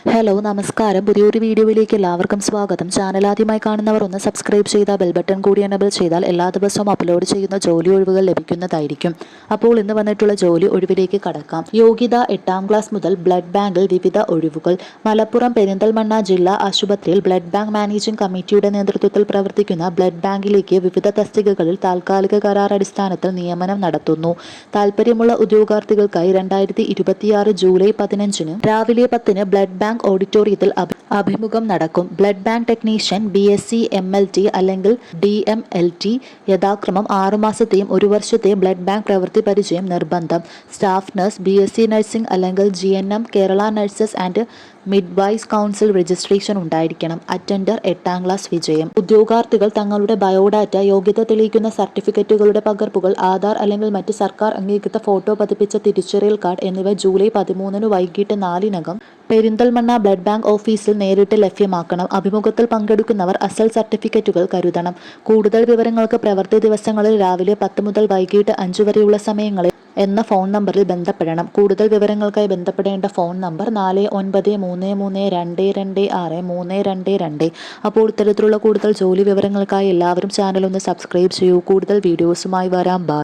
Hello നമസ്കാരം. പുതിയൊരു വീഡിയോയിലേക്ക് എല്ലാവർക്കും സ്വാഗതം. ചാനൽ ആദ്യമായി കാണുന്നവർ ഒന്ന് സബ്സ്ക്രൈബ് ചെയ്താൽ ബെൽ ബട്ടൺ കൂടി എനേബിൾ ചെയ്താൽ എല്ലാ ദിവസവും അപ്ലോഡ് ചെയ്യുന്ന ജോലി ഒഴിവുകൾ ലഭിക്കുന്നതായിരിക്കും. അപ്പോൾ ഇന്ന് വന്നിട്ടുള്ള ജോലി ഒഴിവിലേക്ക് കടക്കാം. യോഗ്യത 8ാം ക്ലാസ് മുതൽ. ബ്ലഡ് ബാങ്കിൽ വിവിധ ഒഴിവുകൾ. മലപ്പുറം പെരിന്തൽമണ്ണ ജില്ലാ ആശുപത്രിയിൽ ബ്ലഡ് ബാങ്ക് മാനേജിംഗ് കമ്മിറ്റിയുടെ നേതൃത്വത്തിൽ പ്രവർത്തിക്കുന്ന ബ്ലഡ് ബാങ്കിലേക്ക് വിവിധ തസ്തികകളിൽ താൽക്കാലിക കരാർ അടിസ്ഥാനത്തിൽ നിയമനം നടത്തുന്നു. താൽപ്പര്യമുള്ള ഉദ്യോഗാർത്ഥികൾക്കായി 2026 ജൂലൈ 15 രാവിലെ 10 ബ്ലഡ് ബാങ്ക് ഓഡിറ്റോറിയത്തിൽ അഭിമുഖം നടക്കും. Blood bank technician BSc MLT അല്ലെങ്കിൽ DMLT യഥാക്രമം 6 മാസത്തെയും 1 വർഷത്തെയും ബ്ലഡ് ബാങ്ക് പ്രവൃത്തി പരിചയം നിർബന്ധം. സ്റ്റാഫ് നഴ്സ് BSc നഴ്സിംഗ് അല്ലെങ്കിൽ GNM Kerala nurses and midwives council registration ഉണ്ടായിരിക്കണം. അറ്റൻഡർ 8ാം ക്ലാസ് വിജയം. ഉദ്യോഗാർത്ഥികൾ തങ്ങളുടെ ബയോഡാറ്റ, യോഗ്യത തെളിയിക്കുന്ന സർട്ടിഫിക്കറ്റുകളുടെ പകർപ്പുകൾ, ആധാർ അല്ലെങ്കിൽ മറ്റ് സർക്കാർ അംഗീകൃത ഫോട്ടോ പതിപ്പിച്ച തിരിച്ചറിയൽ കാർഡ് എന്നിവ ജൂലൈ 13 വൈകിട്ട് 4 പെരിന്തൽമണ്ണ ബ്ലഡ് ബാങ്ക് ഓഫീസിൽ നേരിട്ട് ലഭ്യമാക്കണം. അഭിമുഖത്തിൽ പങ്കെടുക്കുന്നവർ അസൽ സർട്ടിഫിക്കറ്റുകൾ കരുതണം. കൂടുതൽ വിവരങ്ങൾക്ക് പ്രവൃത്തി ദിവസങ്ങളിൽ രാവിലെ 10 മുതൽ വൈകിട്ട് 5 വരെയുള്ള സമയങ്ങളിൽ എന്ന ഫോൺ നമ്പറിൽ ബന്ധപ്പെടണം. കൂടുതൽ വിവരങ്ങൾക്കായി ബന്ധപ്പെടേണ്ട ഫോൺ നമ്പർ 4933226322. അപ്പോൾ ഇത്തരത്തിലുള്ള കൂടുതൽ ജോലി വിവരങ്ങൾക്കായി എല്ലാവരും ചാനൽ ഒന്ന് സബ്സ്ക്രൈബ് ചെയ്യൂ. കൂടുതൽ വീഡിയോസുമായി വരാം. ബൈ.